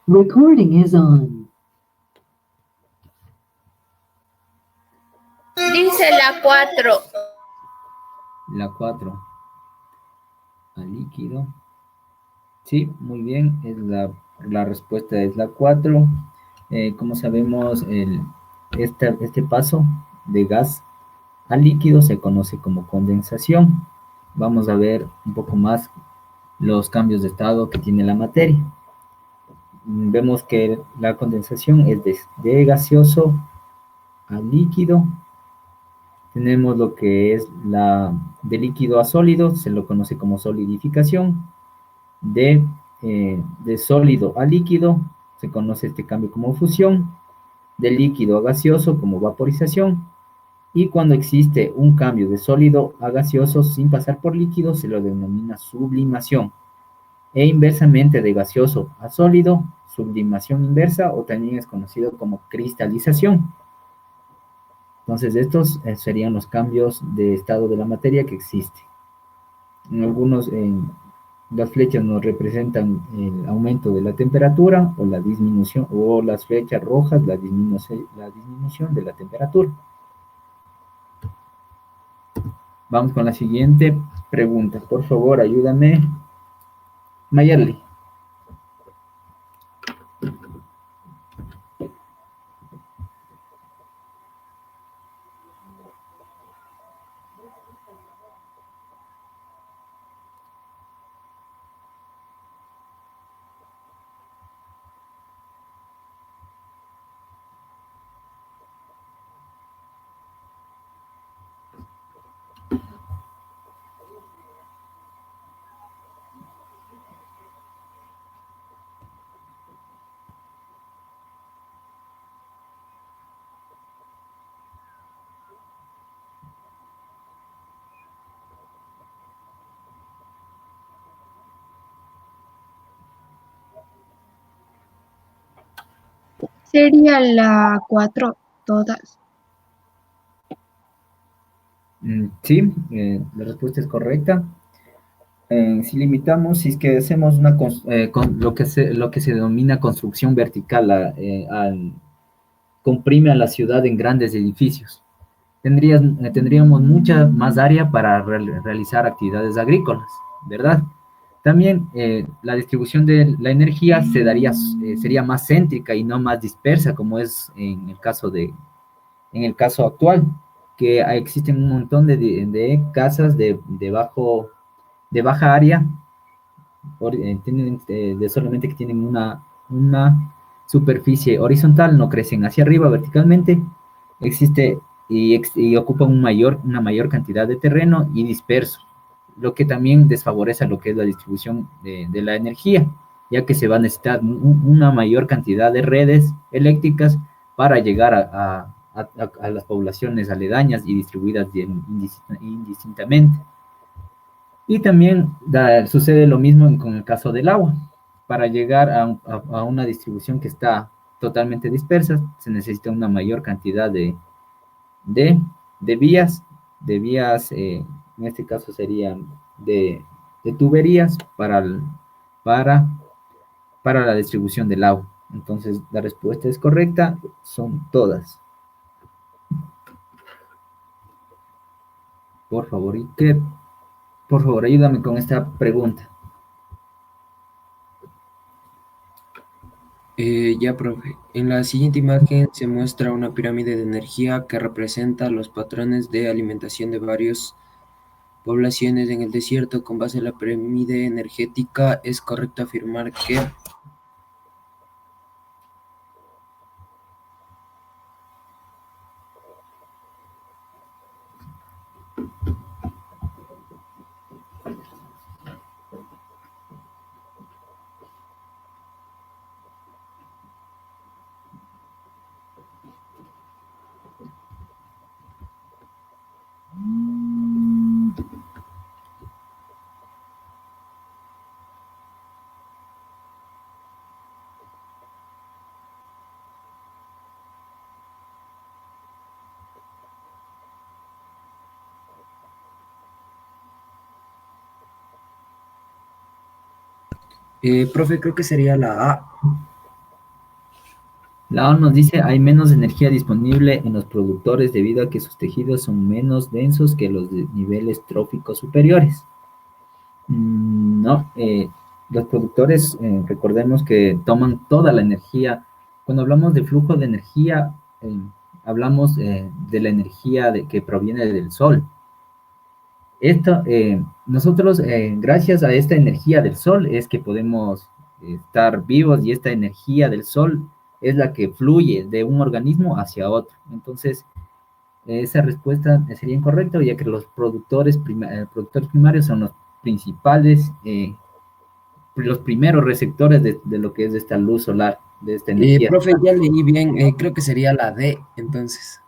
Recording is on. Dice la 4. La 4. Al líquido. Sí, muy bien. La respuesta es la 4. Como sabemos, este paso de gas al líquido se conoce como condensación. Vamos a ver un poco más los cambios de estado que tiene la materia. Vemos que la condensación es de gaseoso a líquido. Tenemos lo que es de líquido a sólido, se lo conoce como solidificación. De sólido a líquido se conoce este cambio como fusión. De líquido a gaseoso como vaporización. Y cuando existe un cambio de sólido a gaseoso sin pasar por líquido, se lo denomina sublimación. E inversamente de gaseoso a sólido, sublimación inversa, o también es conocido como cristalización. Entonces, estos serían los cambios de estado de la materia que existe. Las flechas nos representan el aumento de la temperatura o la disminución, o las flechas rojas, la disminución de la temperatura. Vamos con la siguiente pregunta. Por favor, ayúdame. Mayerly. Sería la 4, todas. Sí, la respuesta es correcta. Si limitamos, si es que hacemos con lo que se denomina construcción vertical, comprime a la ciudad en grandes edificios. Tendríamos mucha más área para realizar actividades agrícolas, ¿verdad? También la distribución de la energía sería más céntrica y no más dispersa, como es en el caso actual, que existen un montón de casas de baja área, solamente que tienen una superficie horizontal, no crecen hacia arriba verticalmente, existe y ocupan una mayor cantidad de terreno y disperso, lo que también desfavorece lo que es la distribución de la energía, ya que se va a necesitar una mayor cantidad de redes eléctricas para llegar a las poblaciones aledañas y distribuidas indistintamente. Y también sucede lo mismo con el caso del agua. Para llegar a una distribución que está totalmente dispersa, se necesita una mayor cantidad de, de vías, en este caso serían de tuberías para, para la distribución del agua. Entonces, la respuesta es correcta, son todas. Por favor, por favor, ayúdame con esta pregunta. Ya, profe. En la siguiente imagen se muestra una pirámide de energía que representa los patrones de alimentación de varias poblaciones en el desierto. Con base en la pirámide energética, ¿es correcto afirmar que profe, creo que sería la A? La ONU nos dice, hay menos energía disponible en los productores debido a que sus tejidos son menos densos que los de niveles tróficos superiores. No, los productores, recordemos que toman toda la energía. Cuando hablamos de flujo de energía, hablamos de la energía que proviene del sol. Nosotros, gracias a esta energía del sol, es que podemos estar vivos, y esta energía del sol es la que fluye de un organismo hacia otro. Entonces, esa respuesta sería incorrecta, ya que los productores primarios son los principales, los primeros receptores de lo que es esta luz solar, de esta energía. Profe, ya leí bien, creo que sería la D, entonces.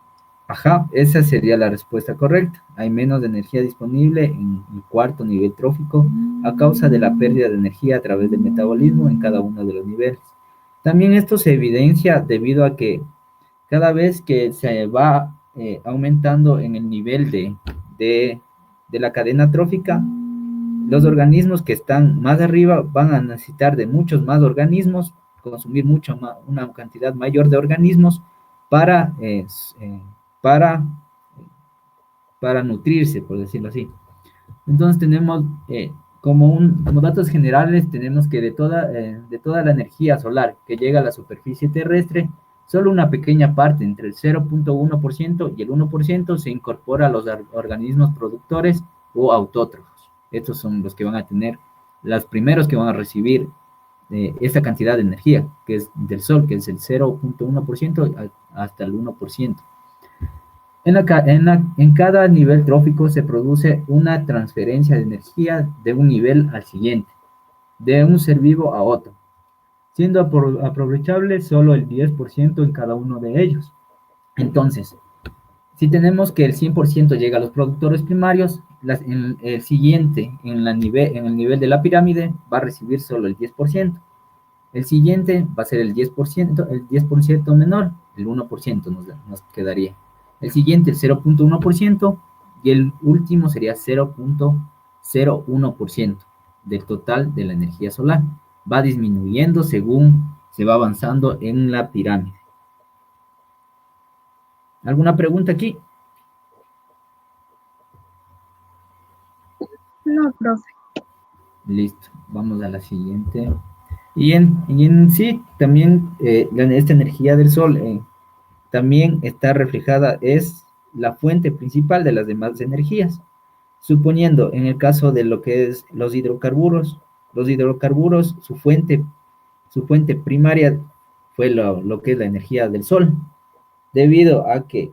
Ajá, esa sería la respuesta correcta. Hay menos energía disponible en el cuarto nivel trófico a causa de la pérdida de energía a través del metabolismo en cada uno de los niveles. También esto se evidencia debido a que cada vez que se va aumentando en el nivel de la cadena trófica, los organismos que están más arriba van a necesitar de muchos más organismos, consumir una cantidad mayor de organismos para, para, para nutrirse, por decirlo así. Entonces tenemos, como datos generales, tenemos que de toda la energía solar que llega a la superficie terrestre, solo una pequeña parte, entre el 0.1% y el 1%, se incorpora a los organismos productores o autótrofos. Estos son los que van a tener, los primeros que van a recibir esta cantidad de energía, que es del sol, que es el 0.1% hasta el 1%. En cada nivel trófico se produce una transferencia de energía de un nivel al siguiente, de un ser vivo a otro, siendo aprovechable solo el 10% en cada uno de ellos. Entonces, si tenemos que el 100% llega a los productores primarios, el siguiente en el nivel de la pirámide va a recibir solo el 10%. El siguiente va a ser el 10% menor, el 1% nos quedaría. El siguiente, el 0.1%, y el último sería 0.01% del total de la energía solar. Va disminuyendo según se va avanzando en la pirámide. ¿Alguna pregunta aquí? No, profe. Listo, vamos a la siguiente. Y en sí, también esta energía del sol también está reflejada, es la fuente principal de las demás energías. Suponiendo, en el caso de lo que es los hidrocarburos, su fuente primaria fue lo que es la energía del sol, debido a que,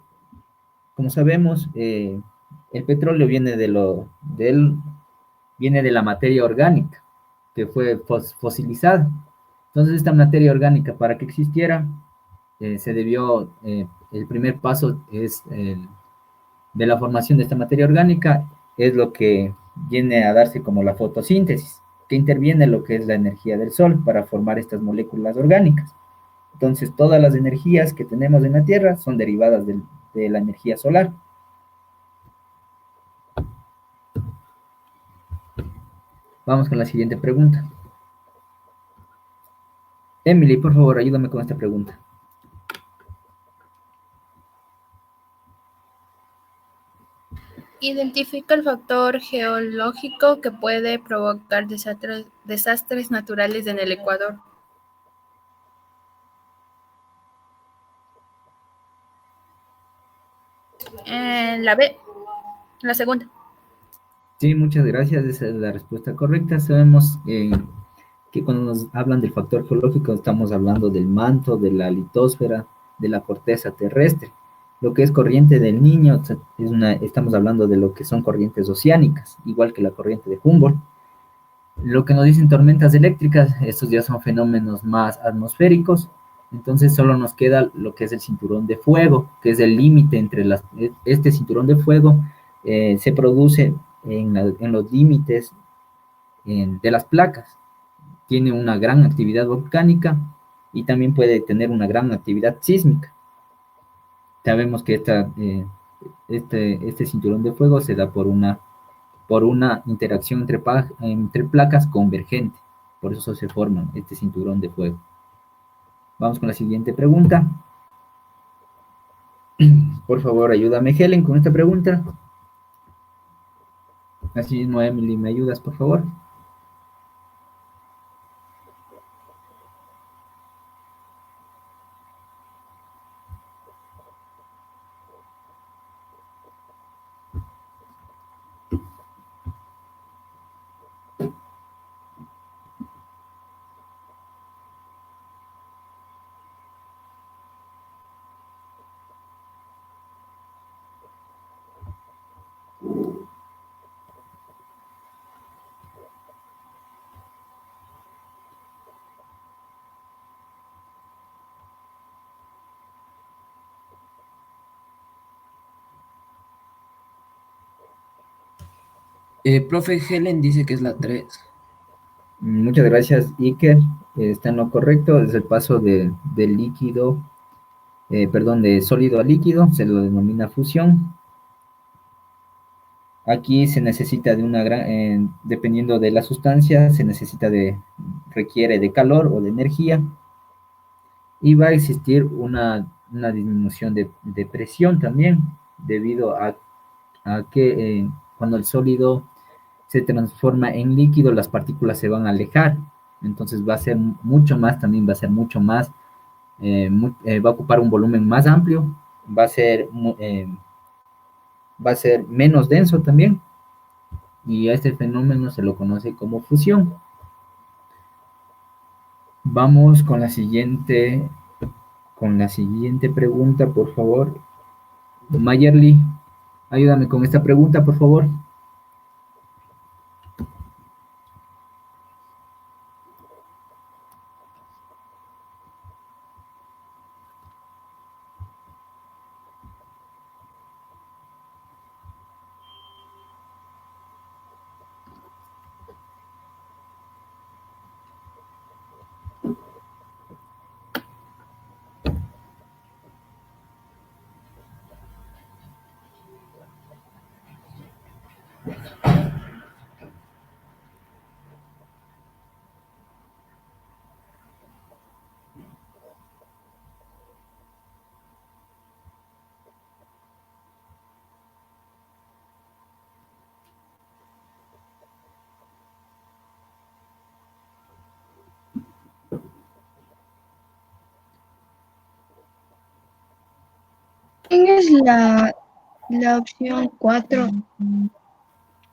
como sabemos, el petróleo viene viene de la materia orgánica, que fue fosilizada. Entonces, esta materia orgánica, para que existiera, se debió, el primer paso es de la formación de esta materia orgánica, es lo que viene a darse como la fotosíntesis, que interviene en lo que es la energía del sol para formar estas moléculas orgánicas. Entonces, todas las energías que tenemos en la Tierra son derivadas de la energía solar. Vamos con la siguiente pregunta. Emily, por favor, ayúdame con esta pregunta. Identifica el factor geológico que puede provocar desastres naturales en el Ecuador. La B, la segunda. Sí, muchas gracias, esa es la respuesta correcta. Sabemos que cuando nos hablan del factor geológico estamos hablando del manto, de la litosfera, de la corteza terrestre. Lo que es corriente del Niño, estamos hablando de lo que son corrientes oceánicas, igual que la corriente de Humboldt. Lo que nos dicen tormentas eléctricas, estos ya son fenómenos más atmosféricos. Entonces solo nos queda lo que es el cinturón de fuego, que es el límite entre este cinturón de fuego se produce en los límites de las placas. Tiene una gran actividad volcánica y también puede tener una gran actividad sísmica. Sabemos que este cinturón de fuego se da por una interacción entre placas convergente. Por eso se forma este cinturón de fuego. Vamos con la siguiente pregunta. Por favor, ayúdame, Helen, con esta pregunta. Así mismo, Emily, ¿me ayudas, por favor? Profe, Helen dice que es la 3. Muchas gracias, Iker. Está en lo correcto. Es el paso del líquido, perdón, de sólido a líquido. Se lo denomina fusión. Aquí se necesita de una gran, dependiendo de la sustancia, requiere de calor o de energía. Y va a existir una disminución de presión también, debido a que cuando el sólido se transforma en líquido, las partículas se van a alejar. Entonces va a ser mucho más, también va a ser mucho más, va a ocupar un volumen más amplio, va a ser, va a ser menos denso también. Y a este fenómeno se lo conoce como fusión. Vamos con la siguiente pregunta, por favor. Mayerly, ayúdame con esta pregunta, por favor. ¿Quién es la opción 4?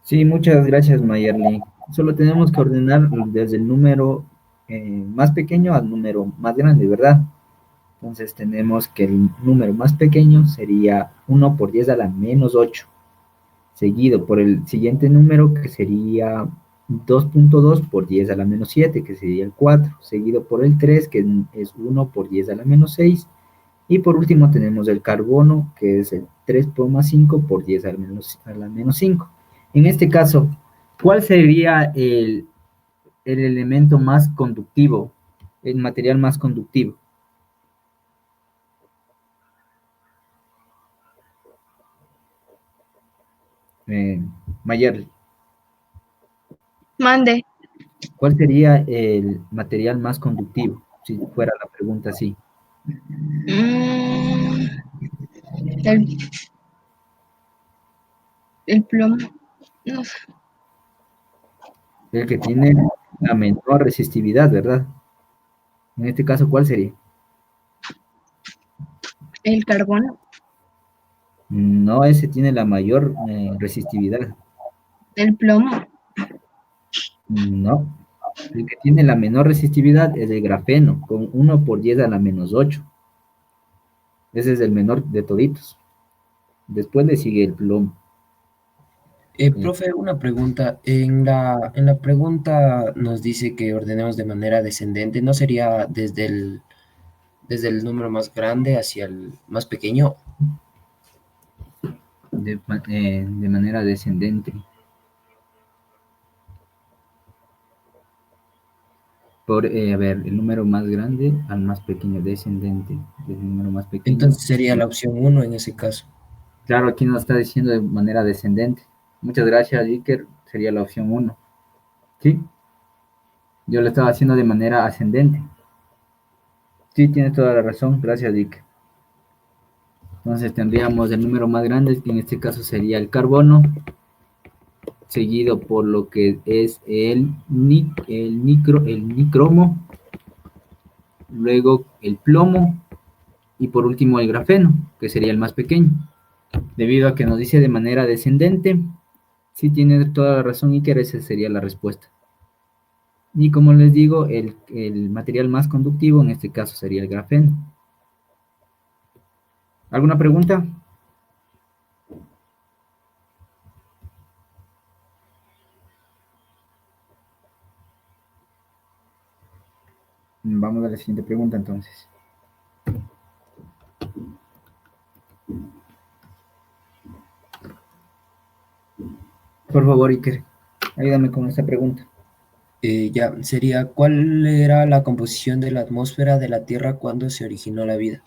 Sí, muchas gracias, Mayerly. Solo tenemos que ordenar desde el número más pequeño al número más grande, ¿verdad? Entonces tenemos que el número más pequeño sería 1 por 10 a la menos 8, seguido por el siguiente número que sería 2.2 por 10 a la menos 7, que sería el 4, seguido por el 3, que es 1 por 10 a la menos 6, y por último tenemos el carbono, que es el 3,5 por 10 a la menos 5. En este caso, ¿cuál sería el elemento más conductivo, el material más conductivo? Mayerly, Mande. ¿cuál sería el material más conductivo? Si fuera la pregunta así. Mm, el, el plomo. No sé. El que tiene la menor resistividad, ¿verdad? En este caso, ¿cuál sería? El carbono. No, ese tiene la mayor resistividad. El plomo. No. El que tiene la menor resistividad es el grafeno, con 1 por 10 a la menos 8. Ese es el menor de toditos. Después le sigue el plomo. Profe, una pregunta. En la pregunta nos dice que ordenemos de manera descendente. ¿No sería desde el número más grande hacia el más pequeño? De manera descendente. A ver, el número más grande al más pequeño, descendente. Del número más pequeño. Entonces sería la opción 1 en ese caso. Claro, aquí nos está diciendo de manera descendente. Muchas gracias, Iker. Sería la opción 1. ¿Sí? Yo lo estaba haciendo de manera ascendente. Sí, tienes toda la razón. Gracias, Dick. Entonces tendríamos el número más grande, que en este caso sería el carbono, seguido por lo que es el nicromo, luego el plomo y por último el grafeno, que sería el más pequeño. Debido a que nos dice de manera descendente, sí tiene toda la razón, Iker, esa sería la respuesta. Y como les digo, el material más conductivo en este caso sería el grafeno. ¿Alguna pregunta? Vamos a la siguiente pregunta entonces. Por favor, Iker, ayúdame con esta pregunta. Ya, sería, ¿cuál era la composición de la atmósfera de la Tierra cuando se originó la vida?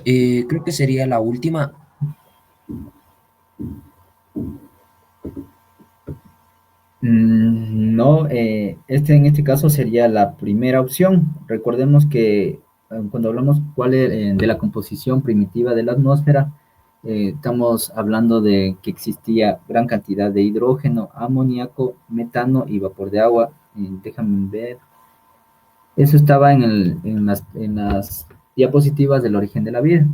Creo que sería la última. No, en este caso sería la primera opción. Recordemos que cuando hablamos de la composición primitiva de la atmósfera, estamos hablando de que existía gran cantidad de hidrógeno, amoníaco, metano y vapor de agua. Déjame ver. Eso estaba en las diapositivas del origen de la vida.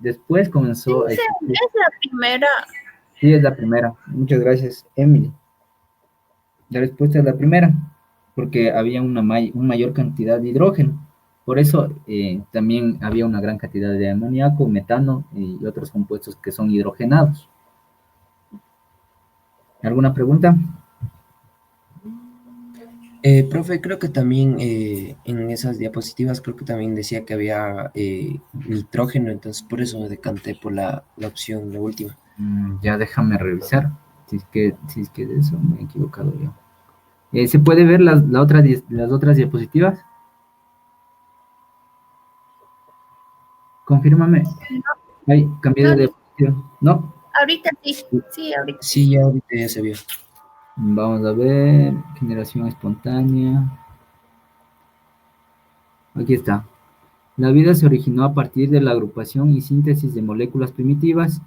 Después comenzó a Esa existir. es la primera. Sí, es la primera. Muchas gracias, Emily. La respuesta es la primera, porque había una mayor cantidad de hidrógeno. Por eso también había una gran cantidad de amoníaco, metano y otros compuestos que son hidrogenados. ¿Alguna pregunta? Profe, creo que también en esas diapositivas creo que también decía que había nitrógeno, entonces por eso me decanté por la opción, la última. Ya déjame revisar, si es que de eso me he equivocado yo. ¿Se puede ver las otras diapositivas? Confírmame. Ay, cambié de No, diapositiva. ¿No? ahorita sí, ahorita. Sí, ya ahorita ya se vio. Vamos a ver. Generación espontánea. Aquí está. La vida se originó a partir de la agrupación y síntesis de moléculas primitivas.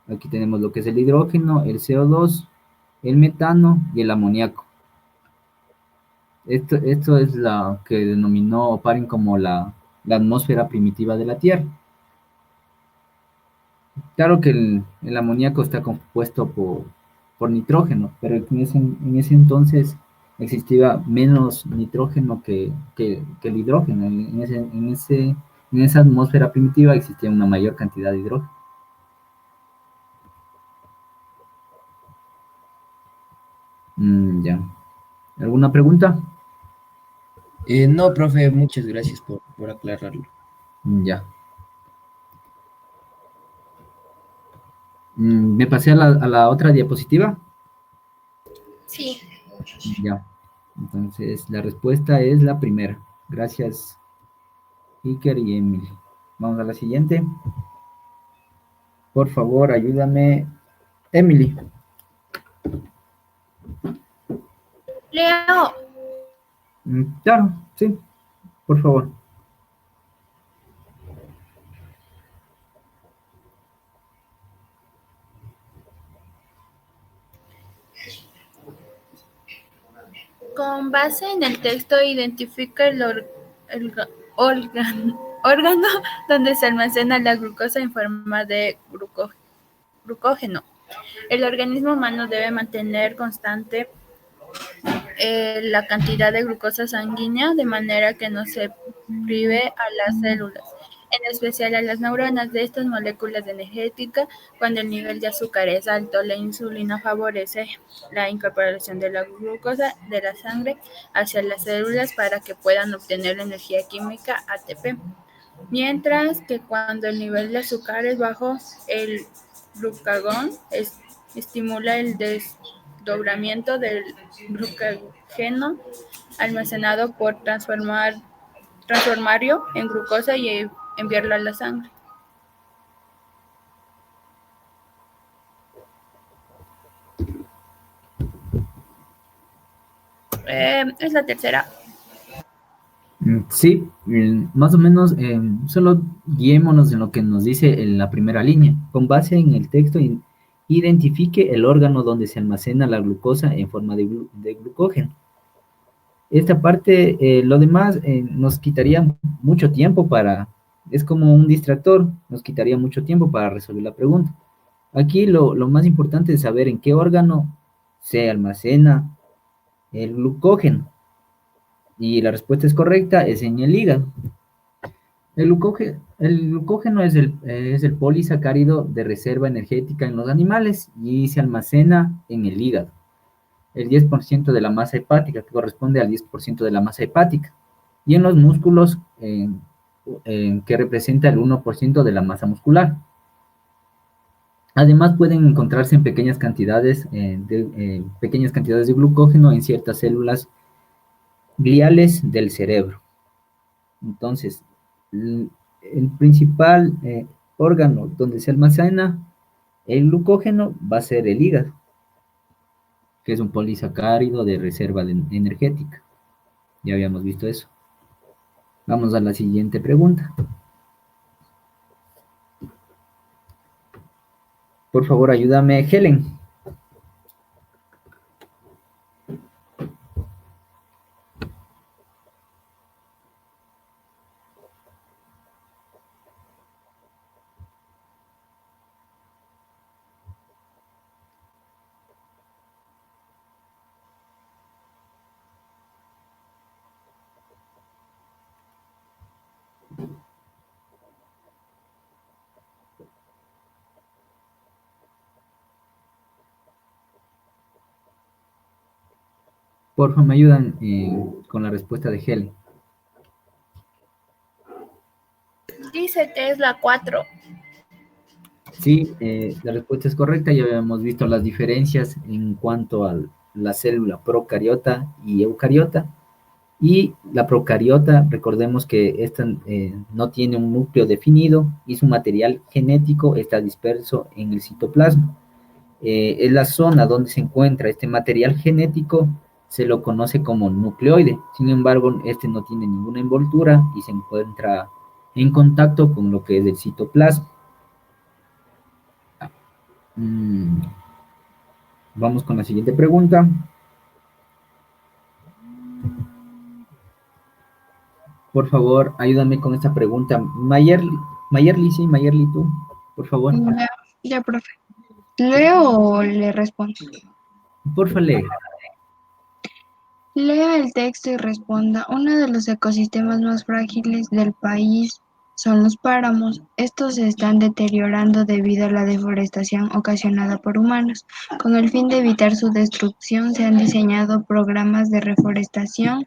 Aquí tenemos lo que es el hidrógeno, el CO2, el metano y el amoníaco. Esto es la que denominó Oparin como la atmósfera primitiva de la Tierra. Claro que el amoníaco está compuesto por nitrógeno, pero en ese entonces existía menos nitrógeno que el hidrógeno. En esa atmósfera primitiva existía una mayor cantidad de hidrógeno. Ya. ¿Alguna pregunta? No, profe, muchas gracias por aclararlo. Ya. ¿Me pasé a la otra diapositiva? Sí. Ya. Entonces, la respuesta es la primera. Gracias, Iker y Emily. Vamos a la siguiente. Por favor, ayúdame, Emily. Leo, Claro, sí, por favor. con base en el texto, identifica órgano donde se almacena la glucosa en forma de glucógeno. El organismo humano debe mantener constante la cantidad de glucosa sanguínea de manera que no se prive a las células, en especial a las neuronas, de estas moléculas energéticas. Cuando el nivel de azúcar es alto, la insulina favorece la incorporación de la glucosa de la sangre hacia las células para que puedan obtener la energía química ATP. Mientras que cuando el nivel de azúcar es bajo, el glucagón estimula el desdoblamiento del glucógeno almacenado por transformarlo en glucosa y enviarlo a la sangre. Es la tercera. Sí, más o menos, solo guiémonos en lo que nos dice en la primera línea. Con base en el texto, identifique el órgano donde se almacena la glucosa en forma de glucógeno. Esta parte, lo demás, nos quitaría mucho tiempo es como un distractor, nos quitaría mucho tiempo para resolver la pregunta. Aquí lo más importante es saber en qué órgano se almacena el glucógeno. Y la respuesta es correcta, es en el hígado. El glucógeno es el polisacárido de reserva energética en los animales y se almacena en el hígado. El 10% de la masa hepática, que corresponde al 10% de la masa hepática. Y en los músculos, que representa el 1% de la masa muscular. Además, pueden encontrarse en pequeñas cantidades de glucógeno en ciertas células gliales del cerebro. Entonces, el principal órgano donde se almacena el glucógeno va a ser el hígado, que es un polisacárido de reserva energética. Ya habíamos visto eso. Vamos a la siguiente pregunta. Por favor, ayúdame, Helen. Por favor, me ayudan con la respuesta de Helen. Dice que es la 4. Sí, la respuesta es correcta. Ya habíamos visto las diferencias en cuanto a la célula procariota y eucariota. Y la procariota, recordemos que esta no tiene un núcleo definido y su material genético está disperso en el citoplasma. En la zona donde se encuentra este material genético se lo conoce como nucleoide. Sin embargo, este no tiene ninguna envoltura y se encuentra en contacto con lo que es el citoplasma. Vamos con la siguiente pregunta. Por favor, ayúdame con esta pregunta. Mayerly, sí, Mayerly, tú, por favor. Ya, profe. ¿Leo o le respondo? Porfa, lee. Lea el texto y responda. Uno de los ecosistemas más frágiles del país son los páramos. Estos se están deteriorando debido a la deforestación ocasionada por humanos. Con el fin de evitar su destrucción, se han diseñado programas de reforestación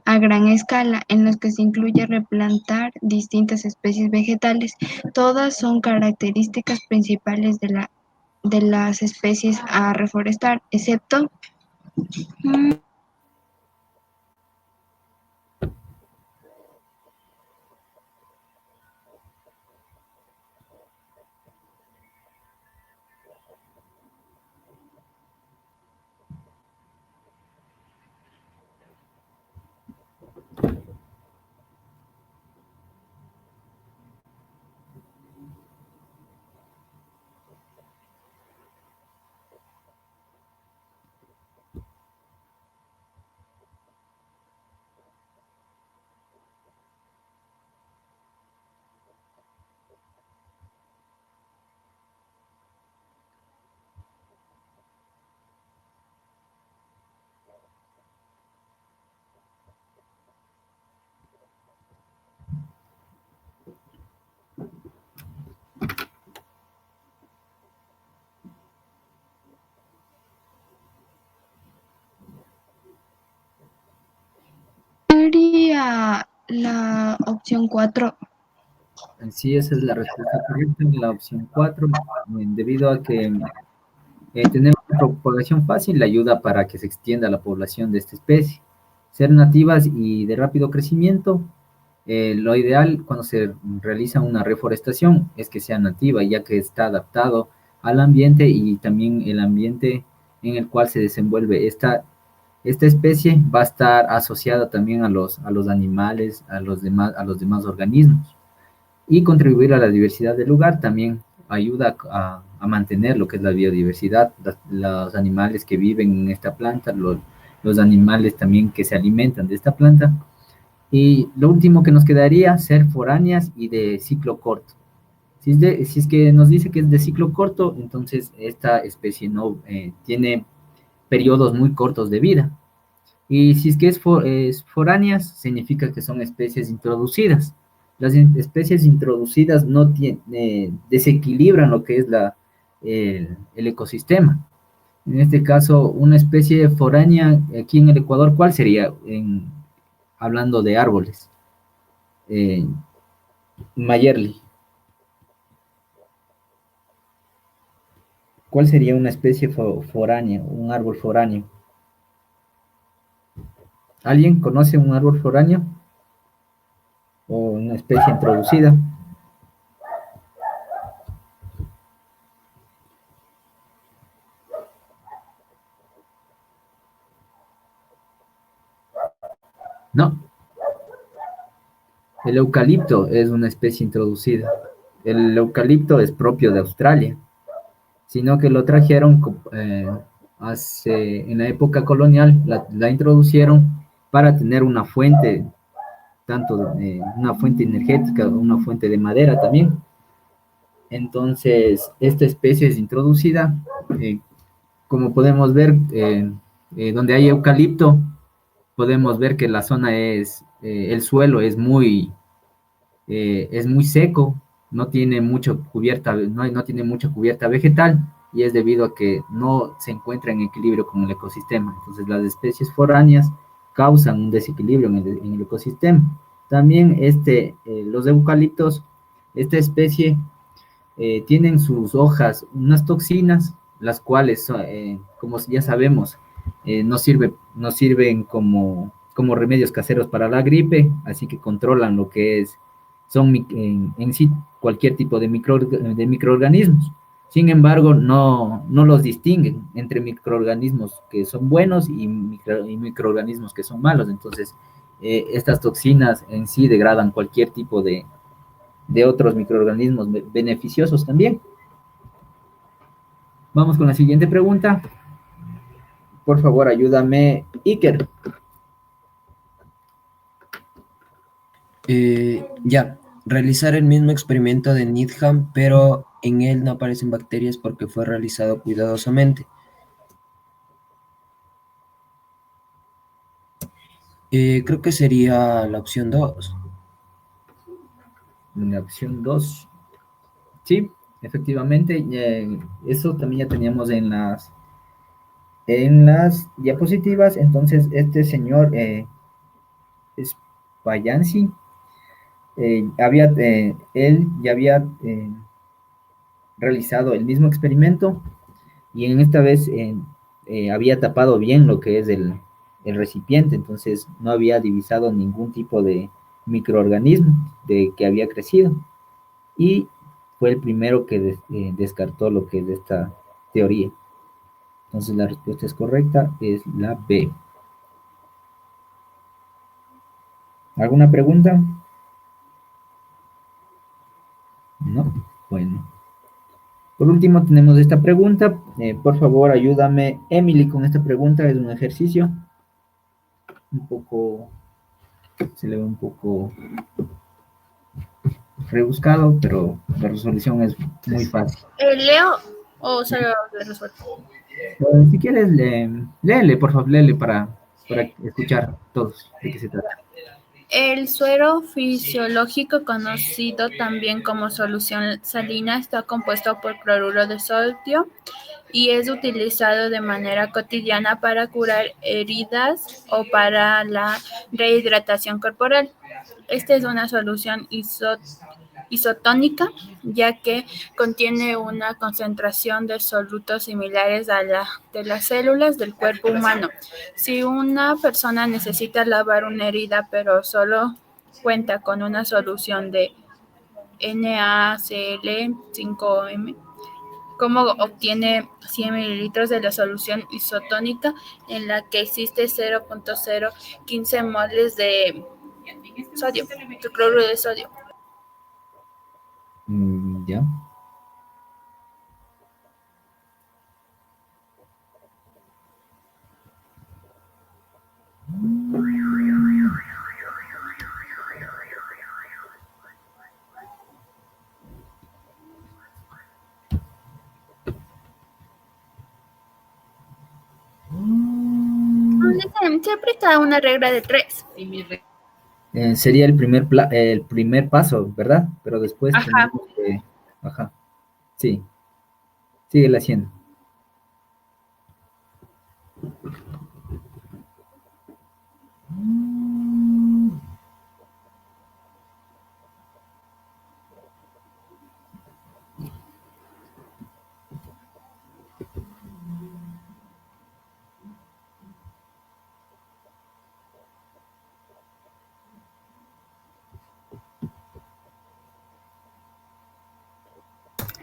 a gran escala, en los que se incluye replantar distintas especies vegetales. Todas son características principales de las especies a reforestar, excepto sería la opción 4. Sí, esa es la respuesta correcta, la opción 4, debido a que tenemos propagación fácil le ayuda para que se extienda la población de esta especie. Ser nativas y de rápido crecimiento, lo ideal cuando se realiza una reforestación es que sea nativa, ya que está adaptado al ambiente y también el ambiente en el cual se desenvuelve esta especie va a estar asociada también a los animales, a los demás organismos. Y contribuir a la diversidad del lugar también ayuda a mantener lo que es la biodiversidad, los animales que viven en esta planta, los animales también que se alimentan de esta planta. Y lo último que nos quedaría, ser foráneas y de ciclo corto. Si es que nos dice que es de ciclo corto, entonces esta especie no tiene periodos muy cortos de vida. Y si es que es foráneas, significa que son especies introducidas. Las especies introducidas no desequilibran lo que es el ecosistema. En este caso, una especie foránea aquí en el Ecuador, ¿cuál sería? Hablando de árboles. Eh, Mayerly. ¿Cuál sería una especie foránea, un árbol foráneo? ¿Alguien conoce un árbol foráneo? ¿O una especie introducida? No. El eucalipto es una especie introducida. El eucalipto es propio de Australia, sino que lo trajeron en la época colonial, la introducieron para tener una fuente, una fuente energética, una fuente de madera también. Entonces, esta especie es introducida. Como podemos ver, donde hay eucalipto, podemos ver que la zona el suelo es muy seco, no tiene no tiene mucha cubierta vegetal y es debido a que no se encuentra en equilibrio con el ecosistema. Entonces las especies foráneas causan un desequilibrio en el ecosistema. También los eucaliptos, esta especie, tienen sus hojas unas toxinas, las cuales, como ya sabemos, no sirven como remedios caseros para la gripe, así que controlan lo que son en sí cualquier tipo de microorganismos. Sin embargo, no los distinguen entre microorganismos que son buenos y microorganismos que son malos. Entonces, estas toxinas en sí degradan cualquier tipo de otros microorganismos beneficiosos también. Vamos con la siguiente pregunta. Por favor, ayúdame, Iker. Ya, realizar el mismo experimento de Needham, pero en él no aparecen bacterias porque fue realizado cuidadosamente. Creo que sería la opción 2. La opción 2. Sí, efectivamente, eso también ya teníamos en las diapositivas. Entonces, este señor Spayansi, él ya había realizado el mismo experimento y en esta vez había tapado bien lo que es el recipiente, entonces no había divisado ningún tipo de microorganismo que había crecido y fue el primero que descartó lo que es de esta teoría. Entonces la respuesta es correcta, es la B. ¿Alguna pregunta? No, bueno. Por último tenemos esta pregunta. Por favor, ayúdame, Emily, con esta pregunta. Es un ejercicio. Un poco, se le ve un poco rebuscado, pero la resolución es muy fácil. ¿Leo o solo le resuelvo? Si quieres, léele, por favor, léele para escuchar todos de qué se trata. El suero fisiológico, conocido también como solución salina, está compuesto por cloruro de sodio y es utilizado de manera cotidiana para curar heridas o para la rehidratación corporal. Esta es una solución isotónica, ya que contiene una concentración de solutos similares a la de las células del cuerpo humano. Si una persona necesita lavar una herida, pero solo cuenta con una solución de NaCl5M, ¿cómo obtiene 100 mililitros de la solución isotónica en la que existe 0,015 moles de sodio, de cloruro de sodio? Ya. Se aplica una regla de 3. Sería el primer paso, ¿verdad? Pero después Ajá. tenemos que... Ajá. Sí. Síguela haciendo.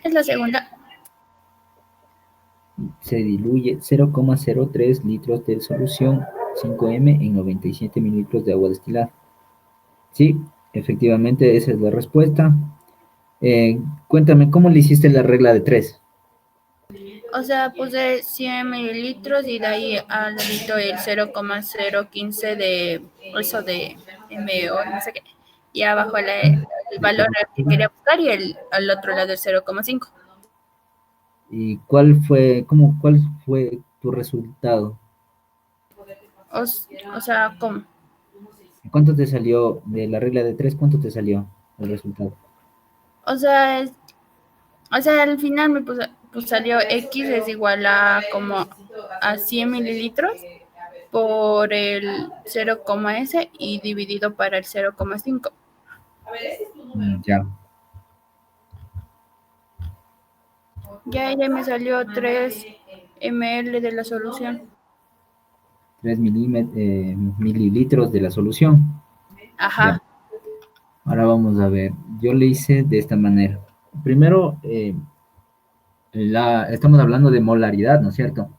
Es la segunda. Se diluye 0,03 litros de solución 5M en 97 mililitros de agua destilada. Sí, efectivamente, esa es la respuesta. Cuéntame, ¿cómo le hiciste la regla de 3? O sea, puse 100 mililitros y de ahí al ladito el 0,015 de eso de MO, no sé qué. Y abajo el valor que quería buscar y al otro lado el 0,5. ¿Y cuál fue tu resultado? O sea, ¿cómo? ¿Cuánto te salió de la regla de 3? ¿Cuánto te salió el resultado? O sea, al final pues salió X es igual a como a 100 mililitros por el 0,S y dividido para el 0,5. Ya. Ya me salió 3 ml de la solución. 3 mililitros de la solución. Ajá. Ya. Ahora vamos a ver. Yo le hice de esta manera. Primero, estamos hablando de molaridad, ¿no es cierto?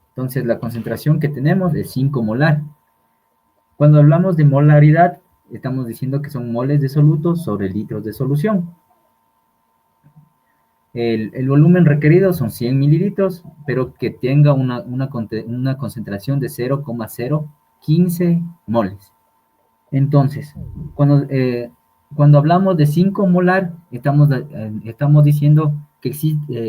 Entonces, la concentración que tenemos es 5 molar. Cuando hablamos de molaridad, estamos diciendo que son moles de soluto sobre litros de solución. El volumen requerido son 100 mililitros, pero que tenga una concentración de 0,015 moles. Entonces, cuando hablamos de 5 molar, estamos diciendo que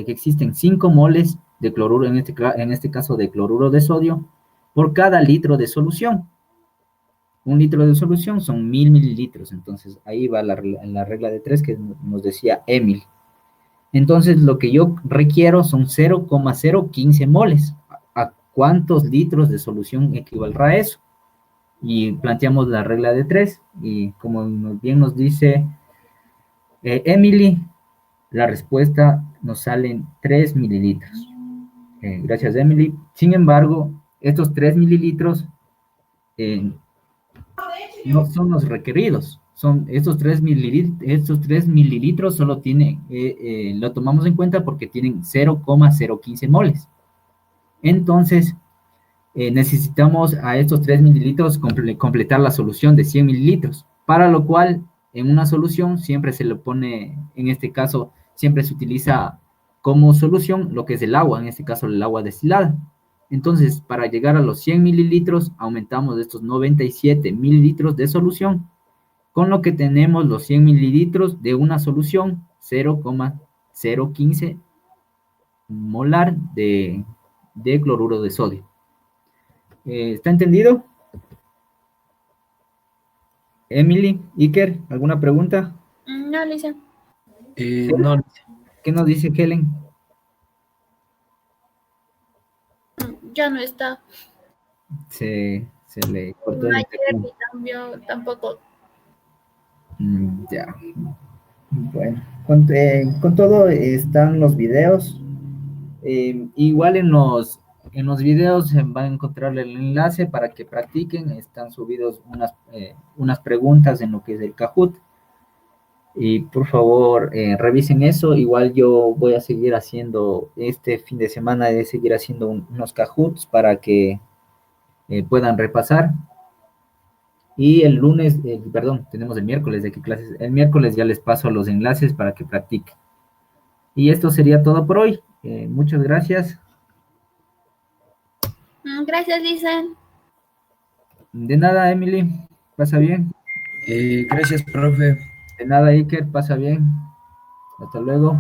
existen 5 moles de cloruro, en este caso de cloruro de sodio, por cada litro de solución. Un litro de solución son 1000 mililitros, entonces ahí va la regla de 3 que nos decía Emil. Entonces lo que yo requiero son 0,015 moles. ¿A cuántos litros de solución equivaldrá eso? Y planteamos la regla de 3 y como bien nos dice Emily, la respuesta nos salen 3 mililitros. Gracias, Emily. Sin embargo, estos 3 mililitros no son los requeridos. Son estos 3 mililitros solo lo tomamos en cuenta porque tienen 0,015 moles. Entonces, necesitamos a estos 3 mililitros completar la solución de 100 mililitros, para lo cual en una solución siempre se le pone, en este caso, siempre se utiliza como solución lo que es el agua, en este caso el agua destilada. Entonces, para llegar a los 100 mililitros, aumentamos estos 97 mililitros de solución, con lo que tenemos los 100 mililitros de una solución 0,015 molar de cloruro de sodio. ¿Está entendido? Emily, Iker, ¿alguna pregunta? No, Lisa. No, ¿Qué nos dice Helen? Ya no está. Se le cortó el Ayer internet. ni cambió tampoco. Ya. Bueno, con todo están los videos. Igual en los videos van a encontrar el enlace para que practiquen. Están subidos unas preguntas en lo que es el Kahoot. Y por favor, revisen eso. Igual yo voy a seguir haciendo, este fin de semana de seguir haciendo unos Kahoots para que puedan repasar. Y el lunes, perdón, tenemos el miércoles de qué clases. El miércoles ya les paso los enlaces para que practiquen. Y esto sería todo por hoy. Muchas gracias. Gracias, Lisen. De nada, Emily. Pasa bien. Gracias, profe. De nada, Iker. Pasa bien. Hasta luego.